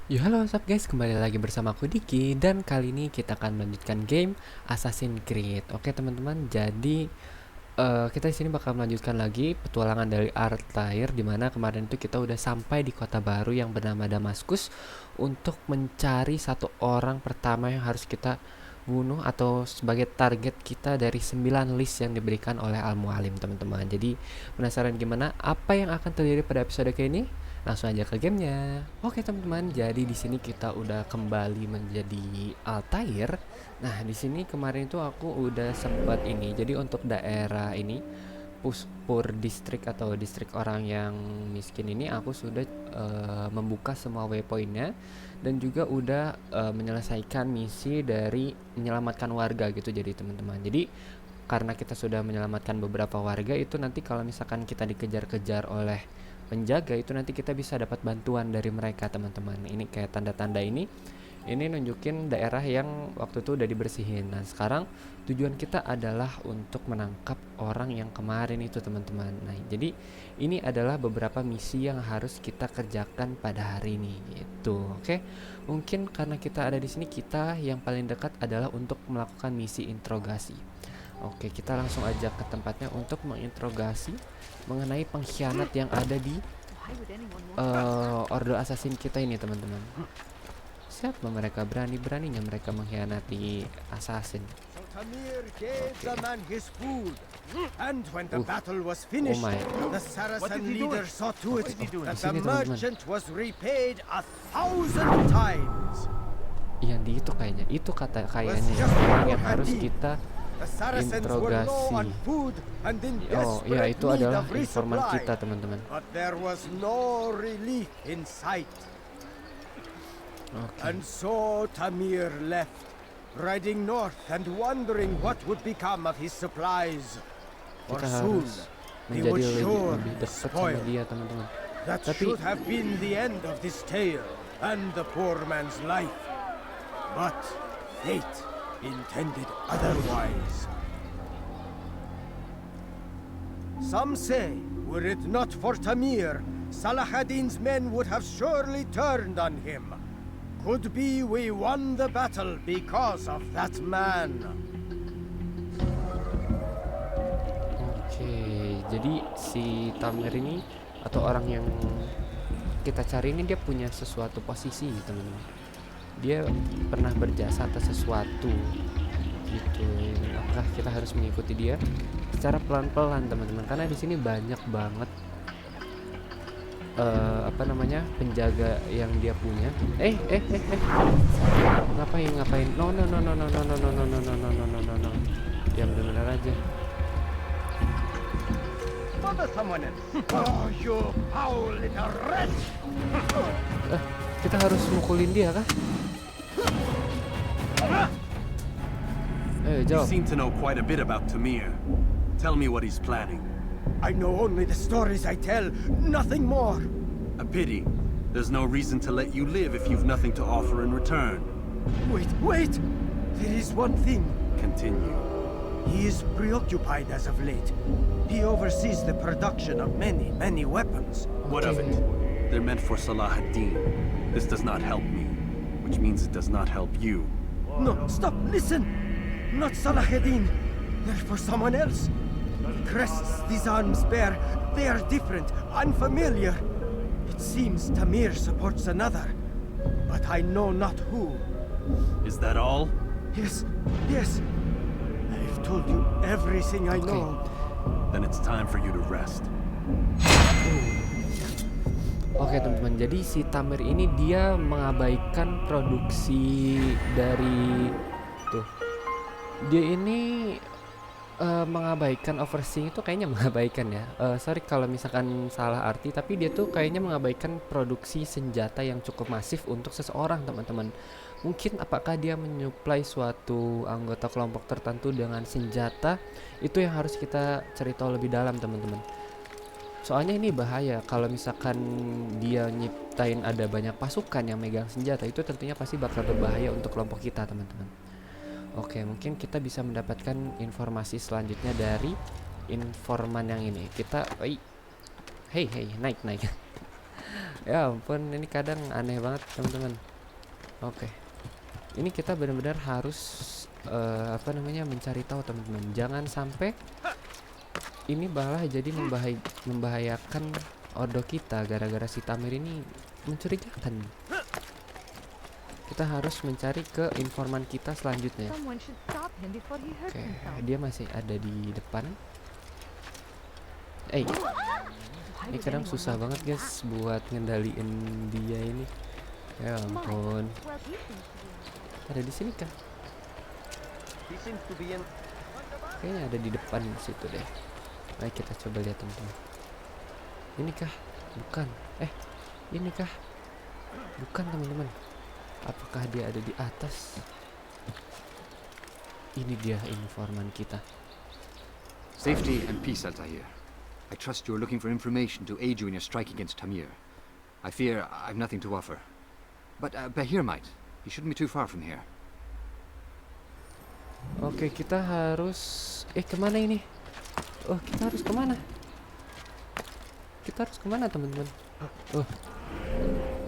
Yo halo what's up guys, kembali lagi bersama aku Diki. Dan kali ini kita akan melanjutkan game Assassin's Creed. Oke teman-teman, jadi kita di sini bakal melanjutkan lagi petualangan dari Altair, dimana kemarin itu kita udah sampai di kota baru yang bernama Damaskus untuk mencari satu orang pertama yang harus kita bunuh atau sebagai target kita dari 9 list yang diberikan oleh Al-Mualim teman-teman. Jadi penasaran gimana apa yang akan terjadi pada episode kali ini? Langsung aja ke gamenya. Oke teman-teman, jadi di sini kita udah kembali menjadi Altair. Nah, di sini kemarin itu aku udah sempat ini. Jadi untuk daerah ini Puspur distrik atau distrik orang yang miskin ini aku sudah membuka semua waypointnya dan juga udah menyelesaikan misi dari menyelamatkan warga gitu. Jadi teman-teman, jadi karena kita sudah menyelamatkan beberapa warga itu, nanti kalau misalkan kita dikejar-kejar oleh penjaga itu, nanti kita bisa dapat bantuan dari mereka teman-teman. Ini kayak tanda-tanda ini nunjukin daerah yang waktu itu udah dibersihin. Nah sekarang tujuan kita adalah untuk menangkap orang yang kemarin itu teman-teman. Nah jadi ini adalah beberapa misi yang harus kita kerjakan pada hari ini gitu. Oke, mungkin karena kita ada di sini, kita yang paling dekat adalah untuk melakukan misi interogasi. Oke, kita langsung aja ke tempatnya untuk menginterogasi mengenai pengkhianat yang ada di Ordo Assassin kita ini teman-teman. Siapa mereka? Berani-beraninya mereka mengkhianati Assassin. So Tamir gave the man his food, and when the battle was Oh finished, my. the Saracen leader saw to it that the Sini, teman-teman. merchant was repaid 1,000 times. Yang di itu kayaknya, itu kata Was kayaknya just orang yang before harus Hadid. kita The Saracens were low interogasi. on food and in Oh iya, desperate itu need adalah of informan resupply. kita teman-teman. But there was no relief in sight. Oke. And so Tamir left, riding north and wondering what would become of his supplies. For Kita soon, harus they menjadi would lebih surely dekat sama spoil. dia teman-teman. That Tapi should have been the end of this tale and the poor man's life. But fate intended otherwise. Some say, were it not for Tamir, Salah ad-Din's men would have surely turned on him. Could be we won the battle because of that man. Oke, jadi si Tamir ini atau orang yang kita cari ini, dia punya sesuatu posisi teman-teman. Dia pernah berjasa atas sesuatu gitu. Apakah kita harus mengikuti dia secara pelan-pelan teman-teman? Karena di sini banyak banget penjaga yang dia punya. Ngapain? No. Diam benar aja. Bother someone else. Oh, you foul little wretch! Kita harus mukulin dia kah? You Jawab. seem to know quite a bit about Tamir. Tell me what he's planning. I know only the stories I tell, nothing more. A pity. There's no reason to let you live if you've nothing to offer in return. Wait! There is one thing. Continue. He is preoccupied as of late. He oversees the production of many weapons. What of it? They're meant for Salah ad-Din. This does not help me, which means it does not help you. No, stop, listen! Not Salah ad-Din. They're for someone else. The crests these arms bear, they are different, unfamiliar. It seems Tamir supports another, but I know not who. Is that all? Yes. I've told you everything I Okay. know. Then it's time for you to rest. Oke teman-teman, jadi si Tamir ini dia mengabaikan produksi dari tuh. Dia ini mengabaikan overseeing itu, kayaknya mengabaikan ya. Sorry kalau misalkan salah arti, tapi dia tuh kayaknya mengabaikan produksi senjata yang cukup masif untuk seseorang teman-teman. Mungkin apakah dia menyuplai suatu anggota kelompok tertentu dengan senjata, itu yang harus kita cari tahu lebih dalam teman-teman. Soalnya ini bahaya kalau misalkan dia nyiptain ada banyak pasukan yang megang senjata, itu tentunya pasti bakal berbahaya untuk kelompok kita teman-teman. Oke, mungkin kita bisa mendapatkan informasi selanjutnya dari informan yang ini. Kita, hey, naik. Ya ampun, ini kadang aneh banget teman-teman. Oke, ini kita benar-benar harus apa namanya, mencari tahu teman-teman. Jangan sampai ini malah jadi membahayakan Ordo kita gara-gara si Tamir ini mencurigakan. Kita harus mencari ke informan kita selanjutnya. Someone should stop him before he hurts Oke, himself. dia masih ada di depan. Why Ini would kadang anyone susah want banget to guys buat ngendaliin dia ini. Ya ampun. Well, he seems to be. Ada di sini kah? He seems to be in. Kayaknya ada di depan situ deh. Mari kita coba lihat teman-teman. Ini kah? Bukan. Ini kah? Bukan teman-teman. Apakah dia ada di atas? Ini dia informan kita. Safety and peace, Altair. I trust you're looking for information to aid you in your strike against Tamir. I fear I've nothing to offer. But Bahir might. He shouldn't be too far from here. Oke, kita harus... kemana ini? Oh, kita harus kemana? Kita harus kemana teman-teman? Oh,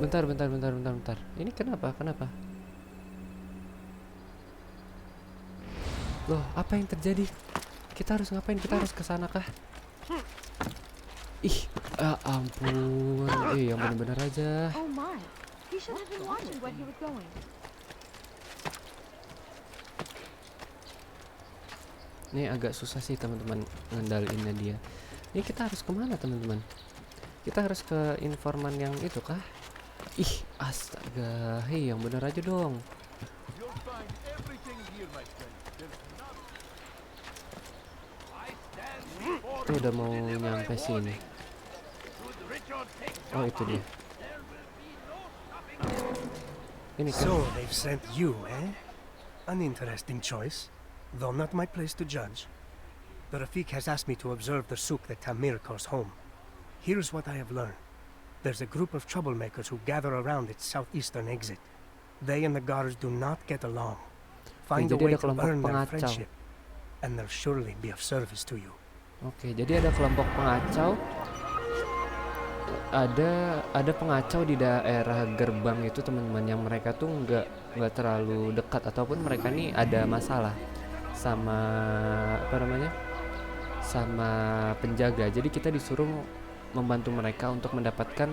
bentar. Ini kenapa? Loh, apa yang terjadi? Kita harus ngapain? Kita harus ke sana kah? Ampun. Yang bener-bener aja. Oh my. He should have been watching where he was going. Ini agak susah sih teman-teman ngendalinnya dia. Ini kita harus kemana teman-teman? Kita harus ke informan yang itu kah? Astaga. Hei, yang bener aja dong. Itu udah mau nyampe sini. Oh, itu dia. Ini kan. So they've sent you, eh? An interesting choice, though not my place to judge. The Rafik has asked me to observe the souk that Tamir calls home. Here's what I have learned. There's a group of troublemakers who gather around its southeastern exit. They and the guards do not get along. Find a jadi way ada to kelompok earn their pengacau. friendship, and they'll surely be of service to you. Oke, jadi ada kelompok pengacau. Ada pengacau di daerah gerbang itu teman-teman, yang mereka tuh nggak terlalu dekat, ataupun mereka nih ada masalah sama sama penjaga. Jadi kita disuruh membantu mereka untuk mendapatkan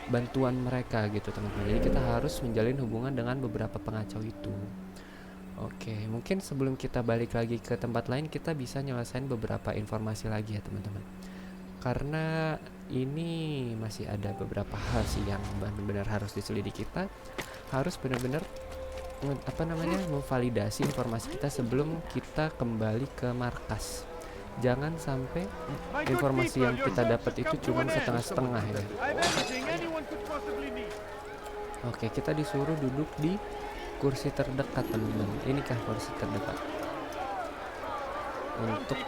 bantuan mereka gitu teman-teman. Jadi kita harus menjalin hubungan dengan beberapa pengacau itu. Oke, mungkin sebelum kita balik lagi ke tempat lain, kita bisa nyelesain beberapa informasi lagi ya teman-teman. Karena ini masih ada beberapa hal sih yang benar-benar harus diselidiki. Kita harus benar-benar memvalidasi informasi kita sebelum kita kembali ke markas. Jangan sampai informasi yang kita dapat itu cuma setengah-setengah ya. Oke, kita disuruh duduk di kursi terdekat teman-teman. Inikah kursi terdekat untuk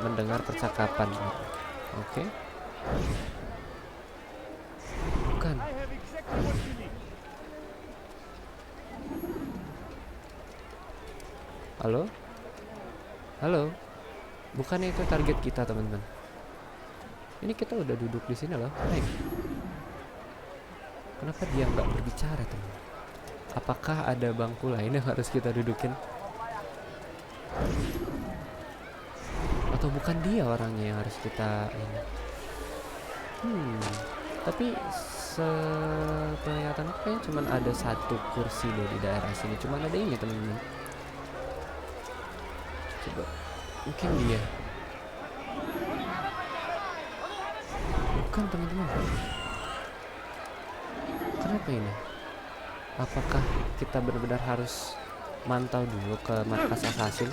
mendengar percakapan? Oke. Bukan. Halo. Bukannya itu target kita teman-teman. Ini kita udah duduk di sini loh. Hai. Kenapa dia nggak berbicara teman? Apakah ada bangku lain yang harus kita dudukin? Atau bukan dia orangnya yang harus kita ini? Tapi kelihatan kayaknya cuma ada satu kursi deh di daerah sini. Cuma ada ini teman-teman. Coba, mungkin dia. Bukan teman-teman. Kenapa ini? Apakah kita benar-benar harus mantau dulu ke markas assassin?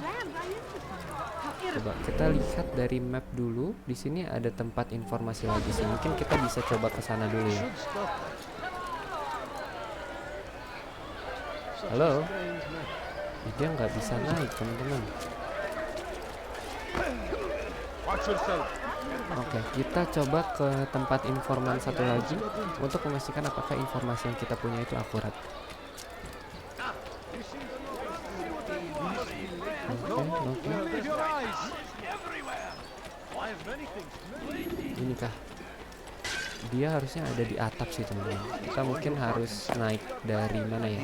Coba kita lihat dari map dulu. Di sini ada tempat informasi lagi sih. Mungkin kita bisa coba ke sana dulu ya. Halo. Dia nggak bisa naik teman-teman. Oke, kita coba ke tempat informan satu lagi untuk memastikan apakah informasi yang kita punya itu akurat. Oke. Ini kah? dia harusnya ada di atap sih teman-teman. Kita mungkin harus naik dari mana ya?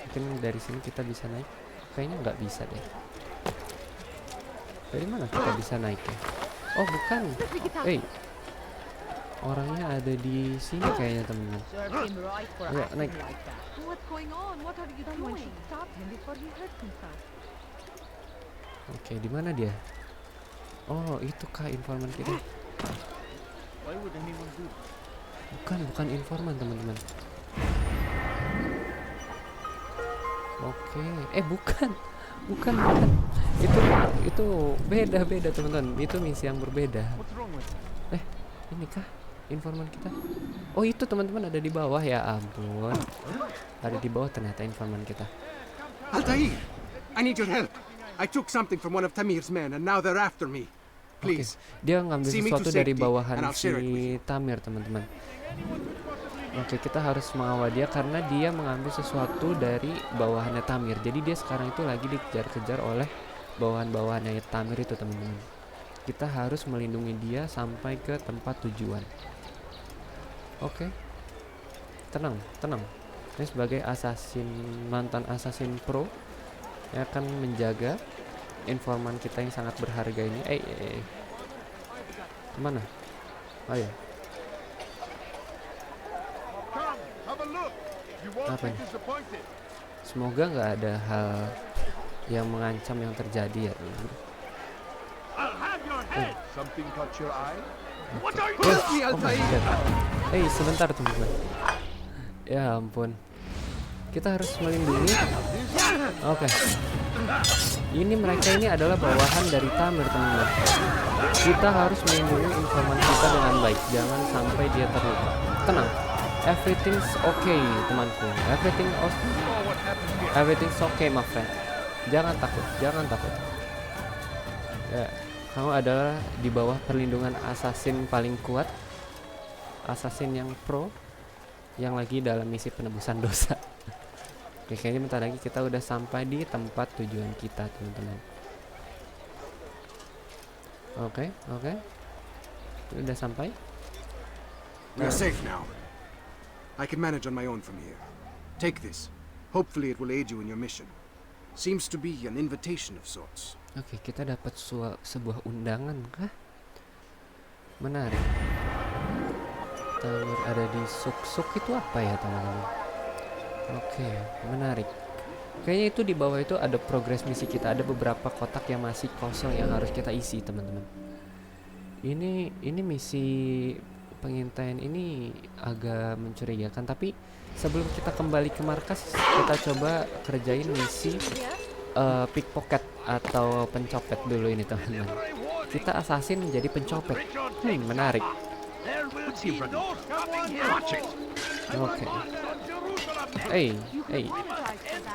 Mungkin dari sini kita bisa naik. Kayaknya nggak bisa deh. Dari mana kita bisa naik ya? Oh bukan. Orangnya ada di sini kayaknya teman-teman. Serve him right for Yeah, acting like- like that. What's going on? What are you Someone doing? should stop him before he hurts himself. Oke, di mana dia? Oh, itu kah informan kita? Why would anyone do this? Bukan informan teman-teman. Oke, bukan. Itu beda teman-teman. Itu misi yang berbeda. What's wrong with him? Ini kah informan kita? Oh, itu teman-teman ada di bawah, ya ampun. Ada di bawah ternyata informan kita. Altair! I need your help. I took something from one of Tamir's men and now they're after me. Oke, Please. dia ngambil See me to sesuatu dari safety, bawahan and I'll share it with si you. Tamir, teman-teman. Oke, kita harus mengawal dia karena dia mengambil sesuatu dari bawahannya Tamir. Jadi dia sekarang itu lagi dikejar-kejar oleh bawahan-bawahannya Tamir itu, teman-teman. Kita harus melindungi dia sampai ke tempat tujuan. Oke. Tenang. Ini sebagai mantan assassin pro yang akan menjaga informan kita yang sangat berharga ini. Kemana? Ayo. Apa ini? Semoga nggak ada hal yang mengancam yang terjadi ya. Something caught your eye? Help me, Oh my Altair! god. Sebentar teman-teman. Ya ampun. Kita harus melindungi. Oke. Ini mereka ini adalah bawahan dari Tamir, teman-teman. Kita harus melindungi informan kita dengan baik. Jangan sampai dia terluka. Tenang. Everything's okay, temanku. Everything's okay, my friend. Jangan takut. Ya, kamu adalah di bawah perlindungan assassin paling kuat. Assassin yang pro yang lagi dalam misi penebusan dosa. Oke, kayaknya bentar lagi kita udah sampai di tempat tujuan kita, teman-teman. Oke. Udah sampai. We're safe now. I can manage on my own from here. Take this. Hopefully it will aid you in your mission. Seems to be an invitation of sorts. Oke, kita dapat sebuah undangan kah? Menarik. Tamir ada di suk itu apa ya, teman-teman? Oke, menarik. Kayaknya itu di bawah itu ada progres misi kita. Ada beberapa kotak yang masih kosong yang harus kita isi, teman-teman. Ini misi pengintaian ini agak mencurigakan, tapi sebelum kita kembali ke markas, kita coba kerjain misi pickpocket atau pencopet dulu ini, teman-teman. Kita assassin menjadi pencopet. Menarik. Oke.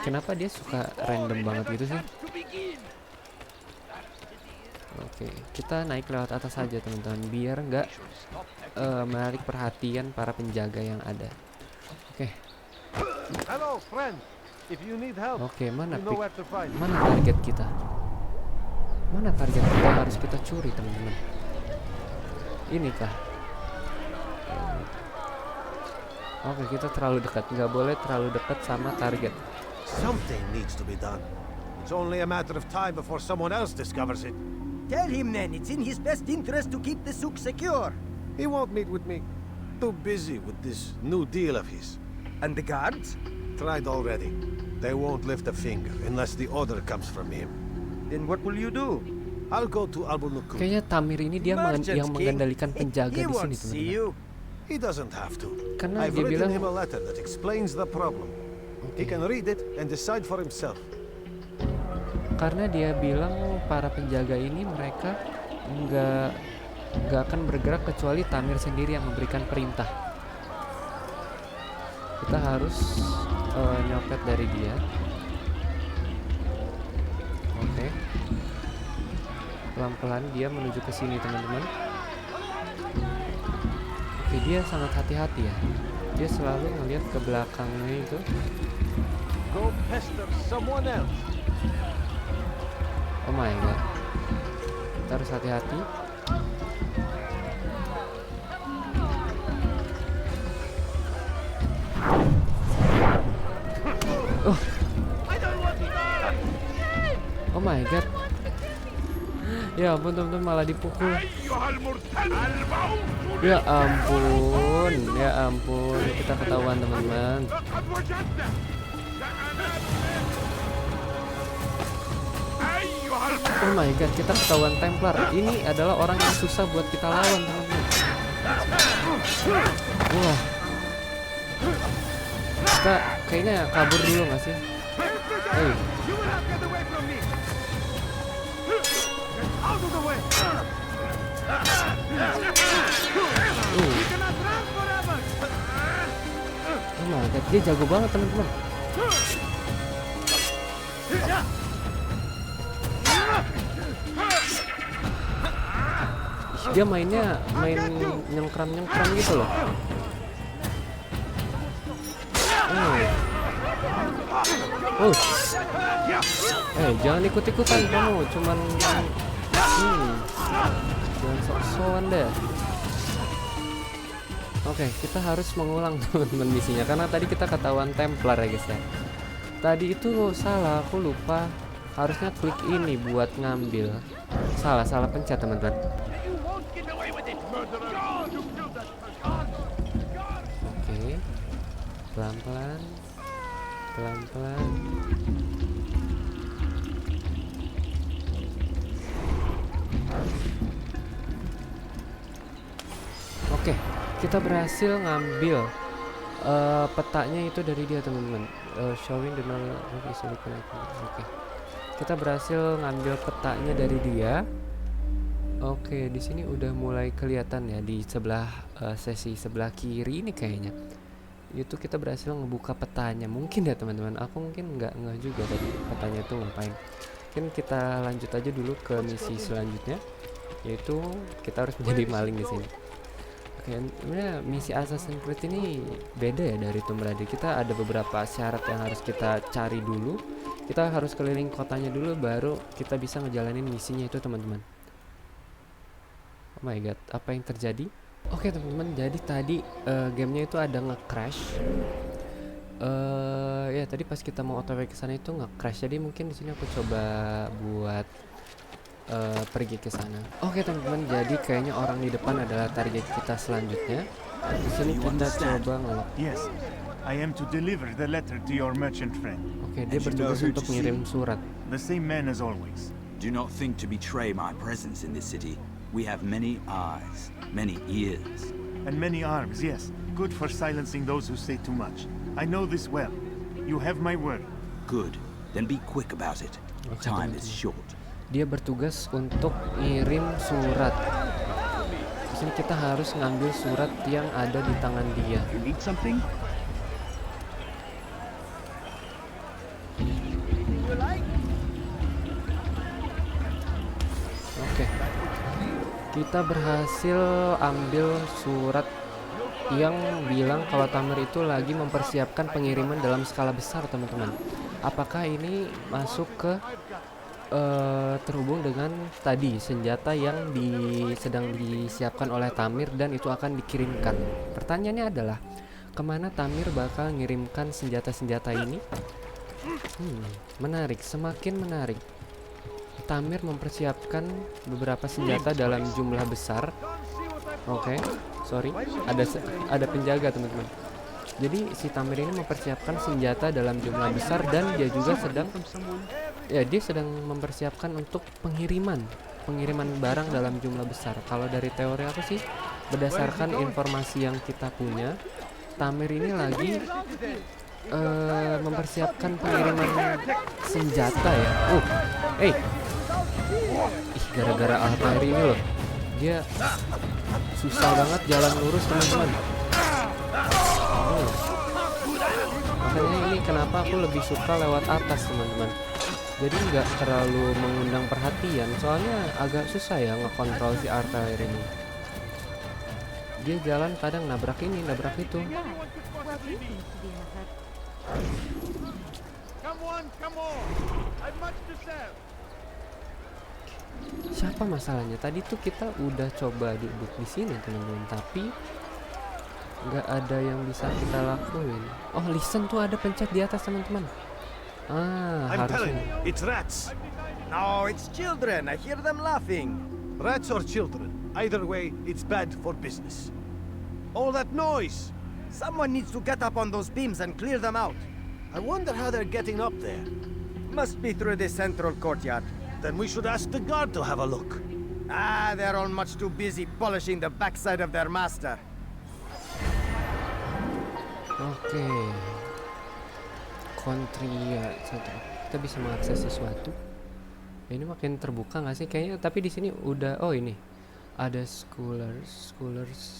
Kenapa dia suka random banget gitu sih? Oke, kita naik lewat atas saja, teman-teman, biar nggak menarik perhatian para penjaga yang ada. Oke. Hello, friend. If you need help, Oke, mana you know where to find. mana target kita? Mana target kita harus kita curi, teman-teman? Ini kah? Oke, kita terlalu dekat. Nggak boleh terlalu dekat sama target. Something needs to be done. It's only a matter of time before someone else discovers it. Tell him then it's in his best interest to keep the souk secure. He won't meet with me. Too busy with this new deal of his. And the guards? Tried already. They won't lift a finger unless the order comes from him. Then what will you do? I'll go to Albulukut. Kayaknya Tamir ini dia Merchants, yang King. mengendalikan penjaga He di won't sini, see teman-teman. you. He doesn't have to. Karena I've dia written bilang, him a letter that explains the problem. He can read it and decide for himself. karena dia bilang para penjaga ini mereka nggak akan bergerak kecuali Tamir sendiri yang memberikan perintah. Kita harus nyopet dari dia. Oke. Pelan-pelan dia menuju ke sini, teman-teman. Oke, dia sangat hati-hati ya. Dia selalu ngelihat ke belakangnya itu. Go pester someone else. Oh my god. Kita harus hati-hati. Oh. Oh my god. Ya ampun teman-teman, malah dipukul. Ya ampun, ya ampun, kita ketahuan teman-teman. Oh my god, kita ketahuan Templar. Ini adalah orang yang susah buat kita lawan teman-teman. Wah, kita kayaknya kabur dulu nggak sih? Hey. Oh my god, dia jago banget teman-teman. Dia mainnya main nyengkram gitu loh. Oh. Jangan ikut-ikutan kamu, cuman jangan sok-sokan deh. Oke, kita harus mengulang teman-teman misinya karena tadi kita ketahuan Templar ya guys ya. Tadi itu salah, aku lupa harusnya klik ini buat ngambil. Salah pencet teman-teman. Oke, pelan-pelan. Oke, kita berhasil ngambil petanya itu dari dia teman-teman. Showing the Oke, kita berhasil ngambil petanya dari dia. Oke, di sini udah mulai kelihatan ya di sebelah sesi sebelah kiri ini kayaknya. Itu kita berhasil ngebuka petanya. Mungkin ya teman-teman, aku mungkin nggak juga tadi petanya itu ngapain. Mungkin kita lanjut aja dulu ke misi selanjutnya, yaitu kita harus menjadi maling di sini. Oke, sebenarnya misi Assassin's Creed ini beda ya dari Tomb Raider. Kita ada beberapa syarat yang harus kita cari dulu. Kita harus keliling kotanya dulu, baru kita bisa ngejalanin misinya itu teman-teman. Oh my god, apa yang terjadi? Oke teman-teman, jadi tadi gamenya itu ada nge-crash. Ya tadi pas kita mau otw ke sana itu nge-crash. Jadi mungkin di sini aku coba buat pergi ke sana. Oke teman-teman, jadi kayaknya orang di depan adalah target kita selanjutnya. Di sini kita coba ngelok. Yes, I am to deliver the letter to your merchant friend. Oke, dia bertugas untuk ngirim surat. The same man as always. Do not think to betray my presence in this city. We have many eyes, many ears. And many arms, yes. Good for silencing those who say too much. I know this well. You have my word. Good. Then be quick about it. Time is short. Dia bertugas untuk ngirim surat. Di sini kita harus ngambil surat yang ada di tangan dia. You need something? Oke. Kita berhasil ambil surat yang bilang kalau Tamir itu lagi mempersiapkan pengiriman dalam skala besar, teman-teman. Apakah ini masuk ke terhubung dengan tadi senjata yang sedang disiapkan oleh Tamir dan itu akan dikirimkan? Pertanyaannya adalah kemana Tamir bakal ngirimkan senjata-senjata ini? Menarik, semakin menarik. Tamir mempersiapkan beberapa senjata dalam jumlah besar. Oke, sorry, ada penjaga teman-teman. Jadi si Tamir ini mempersiapkan senjata dalam jumlah besar dan dia juga sedang mempersiapkan untuk pengiriman barang dalam jumlah besar. Kalau dari teori aku sih, berdasarkan informasi yang kita punya, Tamir ini lagi mempersiapkan pengiriman senjata ya. Gara-gara Altair ini loh, dia susah banget jalan lurus teman-teman. Makanya ini kenapa aku lebih suka lewat atas teman-teman. Jadi nggak terlalu mengundang perhatian, soalnya agak susah ya ngekontrol si Altair ini. Dia jalan kadang nabrak ini, nabrak itu. Siapa masalahnya? Tadi tuh kita udah coba duduk di sini teman-teman, tapi nggak ada yang bisa kita lakuin. Oh, listen tuh ada pencet di atas teman-teman. I'm telling you, it's rats. No, it's children. I hear them laughing. Rats or children. Either way, it's bad for business. All that noise! Someone needs to get up on those beams and clear them out. I wonder how they're getting up there. Must be through the central courtyard. Then we should ask the guard to have a look. Ah, they're all much too busy polishing the backside of their master. Oke. Kita bisa mengakses sesuatu. Ini makin terbuka nggak sih kayaknya? Tapi di sini udah, oh ini ada scholars.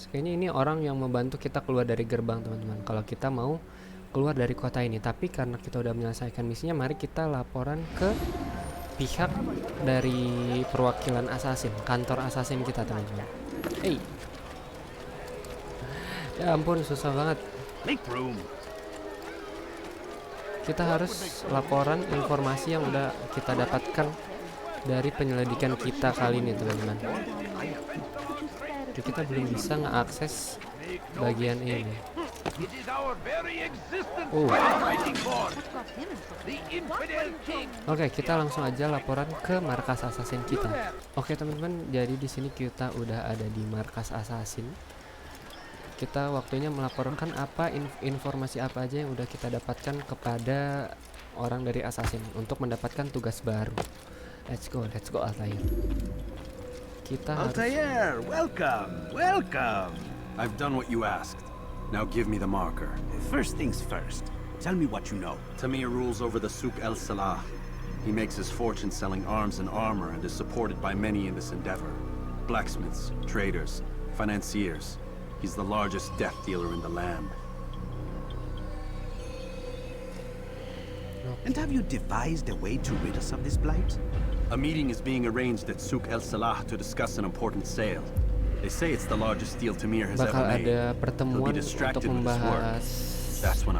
Kayaknya ini orang yang membantu kita keluar dari gerbang, teman-teman. Kalau kita mau keluar dari kota ini, tapi karena kita udah menyelesaikan misinya, mari kita laporan ke pihak dari perwakilan assassin, kantor assassin kita, teman-teman. Hey, ya ampun, susah banget. Make room. Kita harus laporan informasi yang udah kita dapatkan dari penyelidikan kita kali ini, teman-teman. Jadi kita belum bisa ngeakses bagian ini. Oke, kita langsung aja laporan ke markas assassin kita. Oke, teman-teman, jadi di sini kita udah ada di markas assassin. Kita waktunya melaporkan apa informasi apa aja yang udah kita dapatkan kepada orang dari assassin untuk mendapatkan tugas baru. Let's go Altair. Kita Altair, welcome. I've done what you asked. Now give me the marker. First things first. Tell me what you know. Tamir rules over the Souk El Salah. He makes his fortune selling arms and armor and is supported by many in this endeavor. Blacksmiths, traders, financiers. He's the largest death dealer in the land. And have you devised a way to rid us of this blight? A meeting is being arranged at Souk El Salah to discuss an important sale. They say it's the largest deal Tamir has bakal ever made. ada pertemuan untuk membahas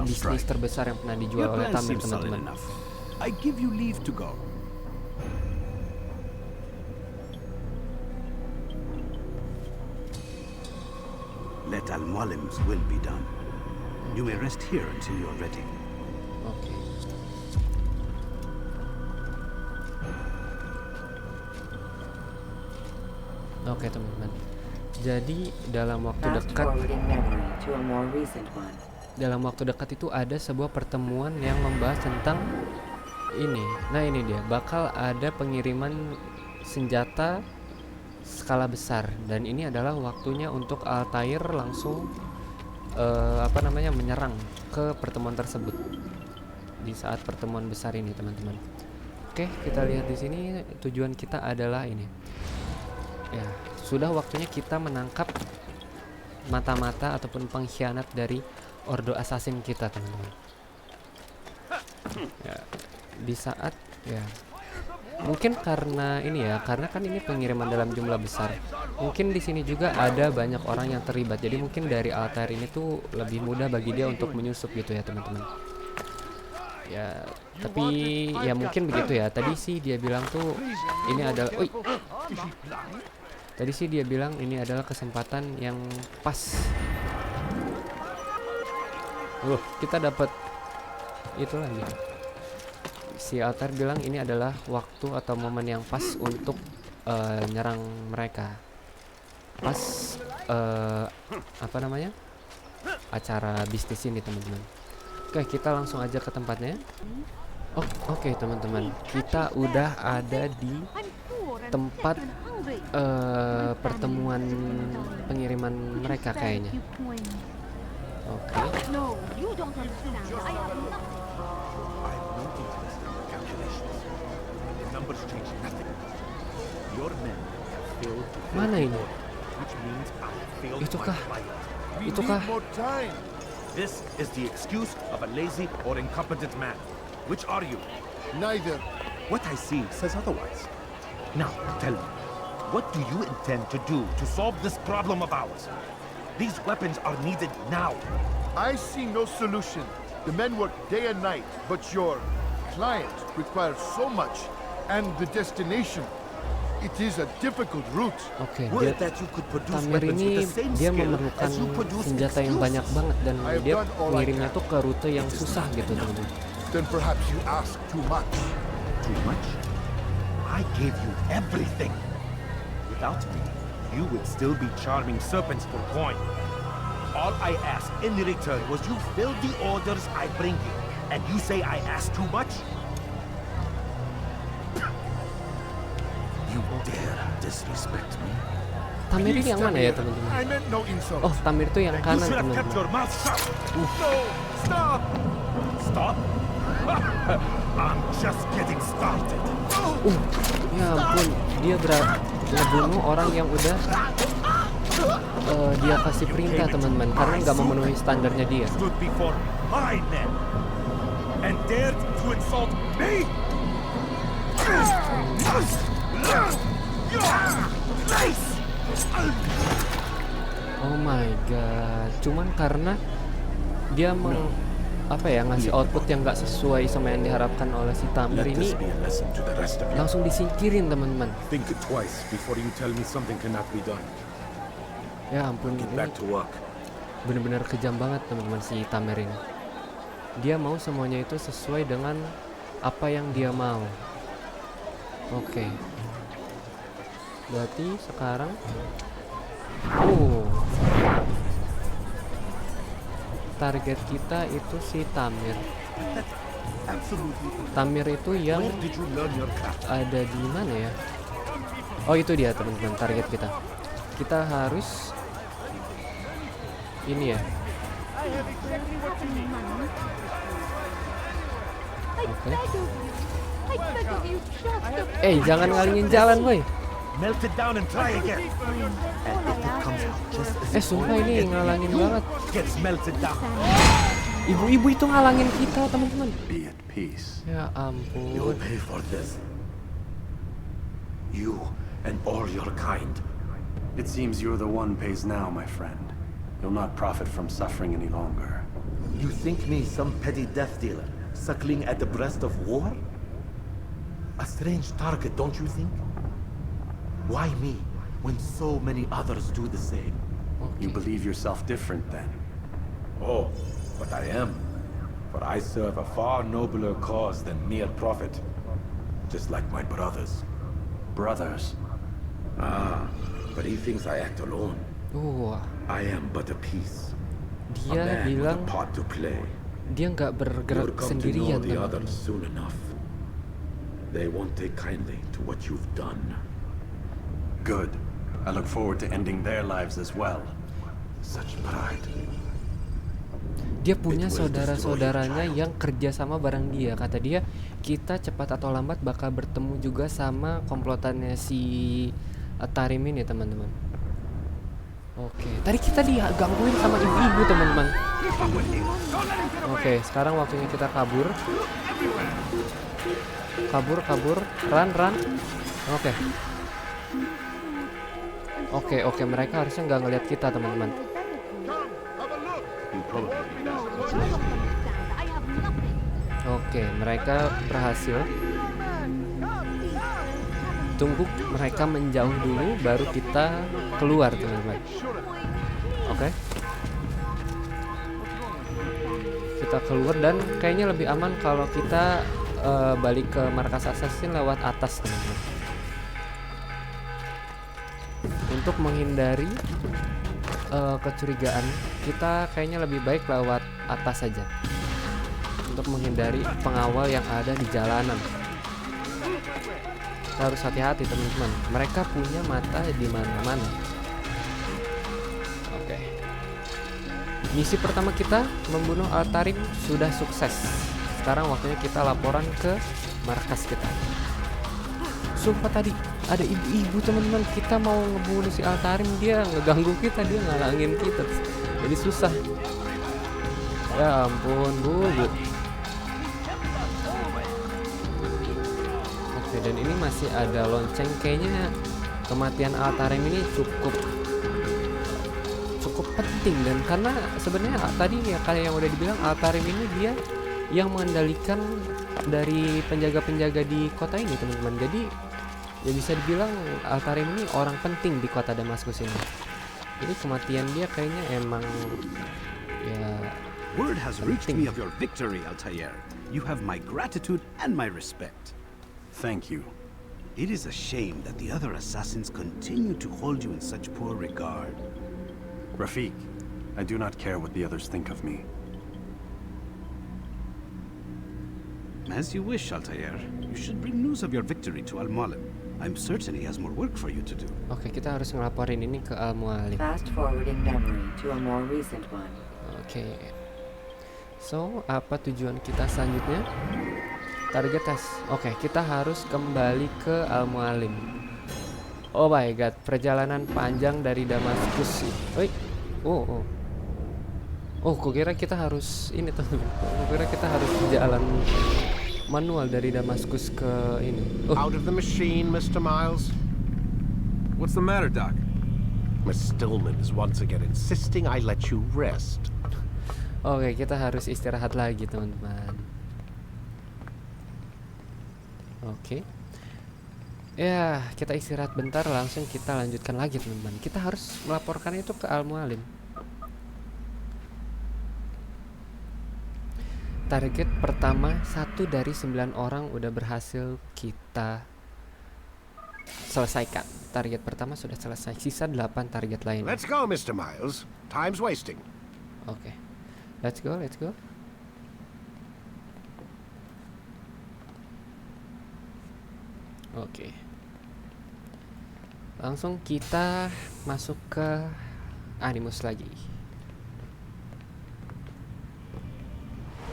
bisnis terbesar yang pernah dijual oleh Tamir, teman-teman. I give you leave to go. Let Al-Mualim's will be done. You may rest here until you're ready. Oke. Oke, teman-teman. Jadi dalam waktu dekat itu ada sebuah pertemuan yang membahas tentang ini. Nah, ini dia, bakal ada pengiriman senjata skala besar, dan ini adalah waktunya untuk Altair langsung menyerang ke pertemuan tersebut di saat pertemuan besar ini, teman-teman. Oke, kita lihat di sini tujuan kita adalah ini. Ya, sudah waktunya kita menangkap mata-mata ataupun pengkhianat dari Ordo Assassin kita, teman-teman. Ya, di saat ya mungkin karena ini ya, karena kan ini pengiriman dalam jumlah besar. Mungkin di sini juga ada banyak orang yang terlibat. Jadi mungkin dari Altair ini tuh lebih mudah bagi dia untuk menyusup gitu ya, teman-teman. Ya, tapi ya mungkin begitu ya. Tadi sih dia bilang tuh ini adalah Tadi sih dia bilang ini adalah kesempatan yang pas. Kita dapat itu lagi. Si Altair bilang ini adalah waktu atau momen yang pas untuk nyerang mereka. Pas acara bisnis ini, teman-teman. Oke, kita langsung aja ke tempatnya. Oke, teman-teman, kita udah ada di tempat pertemuan pengiriman mereka kayaknya. Oke. Mana ini? Itukah? This is the excuse of a lazy or incompetent man. Which are you? Neither. What I see says otherwise. Now, tell me, what do you intend to do to solve this problem of ours? These weapons are needed now. I see no solution. The men work day and night, but your client requires so much, and the destination. It is a difficult route. Oke, Tamir ini dia memerlukan senjata yang banyak banget, dan dia mengirimnya tuh ke rute yang susah gitu, teman-teman. Then perhaps you ask too much. Too much? I gave you everything. Without me, you would still be charming serpents for coin. All I ask in return was you fill the orders I bring you. And you say I ask too much? You dare disrespect me? Tamir ini yang mana ya teman-teman? I meant no insult. Oh, Tamir itu yang You kanan should have kept teman-teman. your mouth shut. No, stop! Stop? I'm just getting started. Ya ampun, dia ngebunuh orang yang udah dia kasih perintah teman-teman karena nggak memenuhi standarnya dia. Stood before my men and dared to insult me. Oh my god, cuman karena dia ngasih output yang nggak sesuai sama yang diharapkan oleh si Tamir Let ini, this be a lesson to the rest of you. langsung disingkirin teman-teman. Think twice before you tell me something cannot be done. Ya ampun, Get ini back to work. bener-bener kejam banget teman-teman si Tamir ini. Dia mau semuanya itu sesuai dengan apa yang dia mau. Oke. Berarti sekarang target kita itu si Tamir. Tamir itu yang Where did you learn your craft? ada di mana ya? Oh, itu dia teman-teman target kita. Kita harus ini ya. Oke. Jangan ngalingin jalan, boy. Melt it down and try again. And if it comes out just as Sumpah ini ngalangin banget. gets melted down. Ibu-ibu itu ngalangin kita, teman-teman. Be at peace. Ya You'll ampun. pay for this. You and all your kind. It seems you're the one pays now, my friend. You'll not profit from suffering any longer. You think me some petty death dealer, suckling at the breast of war? A strange target, don't you think? Why me, when so many others do the same? You believe yourself different then? Oh, but I am. For I serve a far nobler cause than mere profit. Just like my brothers. Brothers? Ah, but he thinks I act alone. I am but a piece. A Dia man with a bilang part to play. dia nggak You'll bergerak come to know sendirian, the teman-teman. others soon enough. They won't take kindly to what you've done. Good. I look forward to ending their lives as well. Such pride. Dia punya saudara-saudaranya yang kerja sama bareng dia. Kata dia, kita cepat atau lambat bakal bertemu juga sama komplotannya si Tarim ini, teman-teman. Oke, tadi kita digangguin sama ibu-ibu, teman-teman. Oke, sekarang waktunya kita kabur. Kabur, run. Oke, mereka harusnya nggak ngelihat kita, teman-teman. Oke, mereka berhasil. Tunggu mereka menjauh dulu, baru kita keluar, teman-teman. Oke. Kita keluar dan kayaknya lebih aman kalau kita balik ke markas assassin lewat atas, teman-teman. Untuk menghindari kecurigaan, kita kayaknya lebih baik lewat atas saja. Untuk menghindari pengawal yang ada di jalanan. Kita harus hati-hati, teman-teman. Mereka punya mata di mana-mana. Oke. Misi pertama kita membunuh Al-Tarim sudah sukses. Sekarang waktunya kita laporan ke markas kita. Sumpah tadi ada ibu-ibu, teman-teman. Kita mau ngebunuh si Al-Tarim, dia ngeganggu kita, dia ngalangin kita. Jadi susah. Ya ampun, Bu. Oke, dan ini masih ada lonceng. Kayaknya kematian Al-Tarim ini cukup penting, dan karena sebenarnya tadi ya kayak yang udah dibilang, Al-Tarim ini dia yang mengendalikan dari penjaga-penjaga di kota ini, teman-teman. Jadi ya bisa dibilang Al-Tarim ini orang penting di kota Damaskus ini. Jadi kematian dia kayaknya emang ya Word has reached me of your victory, Altair. You have my gratitude and my respect. Thank you. It is a shame that the other assassins continue to hold you in such poor regard. Rafiq, I do not care what the others think of me. As you wish, Altair. You should bring news of your victory to Al-Mualim. I'm certain he has more work for you to do. Oke, kita harus ngelaporin ini ke Al-Mualim. Fast forwarding memory to a more recent one. Oke. So, apa tujuan kita selanjutnya? Target test. Oke, kita harus kembali ke Al-Mualim. Oh my god, perjalanan panjang dari Damaskus. Woi. Oh. Oh, kukira kita harus ini teman-teman. Kukira kita harus jalan manual dari Damaskus ke ini. Out of the machine, Mr. Miles. What's the matter, Doc? Miss Stillman is once again insisting I let you rest. Oke, kita harus istirahat lagi, teman-teman. Oke. Ya, kita istirahat bentar, langsung kita lanjutkan lagi, teman-teman. Kita harus melaporkan itu ke Al-Mualim. Target pertama 1 dari 9 orang udah berhasil kita selesaikan. Target pertama sudah selesai, sisa 8 target lain. Let's go, Mr. Miles. Time's wasting. Oke. Let's go. Oke. Langsung kita masuk ke Animus lagi.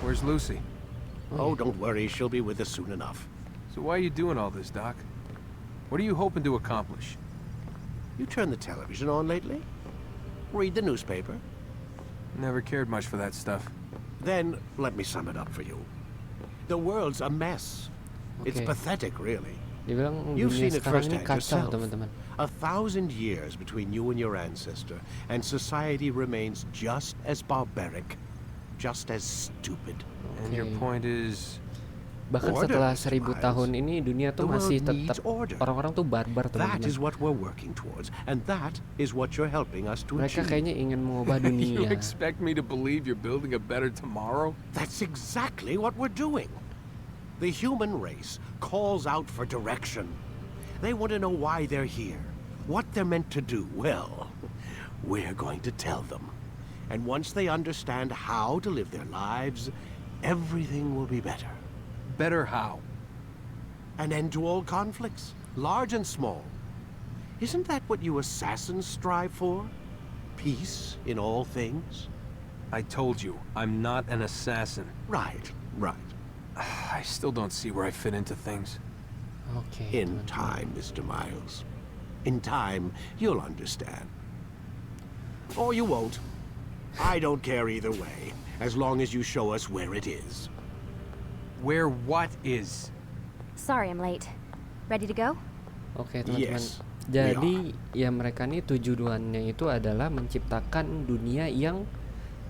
Where's Lucy? Oh, don't worry. She'll be with us soon enough. So why are you doing all this, Doc? What are you hoping to accomplish? You turned the television on lately? Read the newspaper? Never cared much for that stuff. Then, let me sum it up for you. The world's a mess. It's Okay. pathetic, really. Dibilang You've dunia seen it sekarang ini firsthand kacau, yourself. teman-teman. 1,000 years between you and your ancestor, and society remains just as barbaric, just as stupid. And your Okay. point is... Bahkan Order, setelah Mr. 1000 Miles. tahun ini dunia tuh The masih world needs tetap order. orang-orang tuh barbar, That is teman-teman. what we're working towards, and that is what you're helping us to Mereka achieve. kayaknya ingin mengubah You dunia. expect me to believe you're building a better tomorrow? That's exactly what we're doing. The human race calls out for direction. They want to know why they're here, what they're meant to do. Well, we're going to tell them. And once they understand how to live their lives, everything will be better. Better how? An end to all conflicts, large and small. Isn't that what you assassins strive for? Peace in all things? I told you, I'm not an assassin. Right. I still don't see where I fit into things. Oke. In teman-teman. time, Mr. Miles. In time, you'll understand. Or you won't. I don't care either way, as long as you show us where it is. Where what is? Sorry I'm late. Ready to go? Oke, teman-teman. Yes, Jadi ya mereka nih tujuannya itu adalah menciptakan dunia yang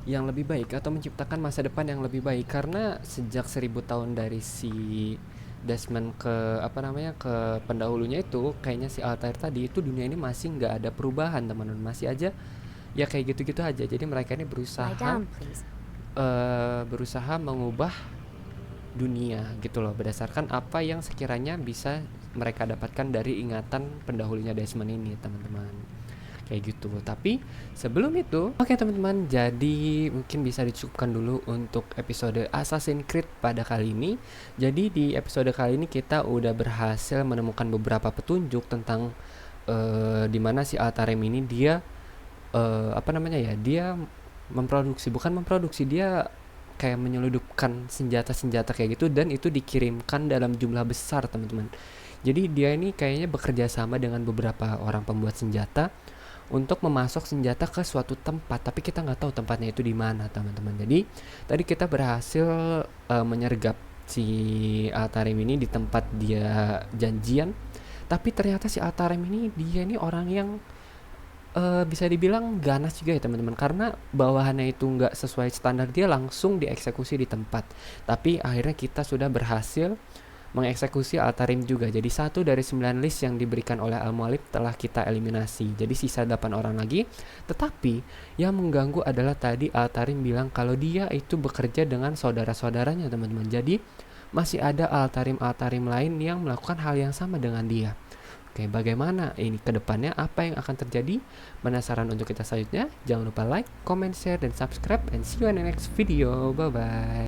lebih baik atau menciptakan masa depan yang lebih baik, karena sejak 1000 tahun dari si Desmond ke ke pendahulunya itu, kayaknya si Altair tadi itu dunia ini masih nggak ada perubahan, teman-teman. Masih aja ya kayak gitu-gitu aja. Jadi mereka ini Lie berusaha down, please. berusaha mengubah dunia gitu loh, berdasarkan apa yang sekiranya bisa mereka dapatkan dari ingatan pendahulunya Desmond ini, teman-teman. Kayak gitu. Tapi sebelum itu, oke teman-teman, jadi mungkin bisa dicukupkan dulu untuk episode Assassin's Creed pada kali ini. Jadi di episode kali ini kita udah berhasil menemukan beberapa petunjuk tentang dimana si Altair ini dia dia memproduksi, dia kayak menyeludupkan senjata-senjata kayak gitu, dan itu dikirimkan dalam jumlah besar, teman-teman. Jadi dia ini kayaknya bekerja sama dengan beberapa orang pembuat senjata untuk memasok senjata ke suatu tempat, tapi kita nggak tahu tempatnya itu di mana, teman-teman. Jadi tadi kita berhasil menyergap si Altair ini di tempat dia janjian, tapi ternyata si Altair ini dia ini orang yang bisa dibilang ganas juga ya, teman-teman, karena bawahannya itu nggak sesuai standar, dia langsung dieksekusi di tempat. Tapi akhirnya kita sudah berhasil mengeksekusi Altarim juga. Jadi 1 dari 9 list yang diberikan oleh Al-Mu'allim telah kita eliminasi. Jadi sisa 8 orang lagi. Tetapi yang mengganggu adalah tadi Altarim bilang kalau dia itu bekerja dengan saudara-saudaranya, teman-teman. Jadi masih ada Altarim-Altarim lain yang melakukan hal yang sama dengan dia. Oke, bagaimana ini ke depannya? Apa yang akan terjadi? Penasaran untuk kita selanjutnya? Jangan lupa like, comment, share, dan subscribe. And see you in the next video. Bye-bye.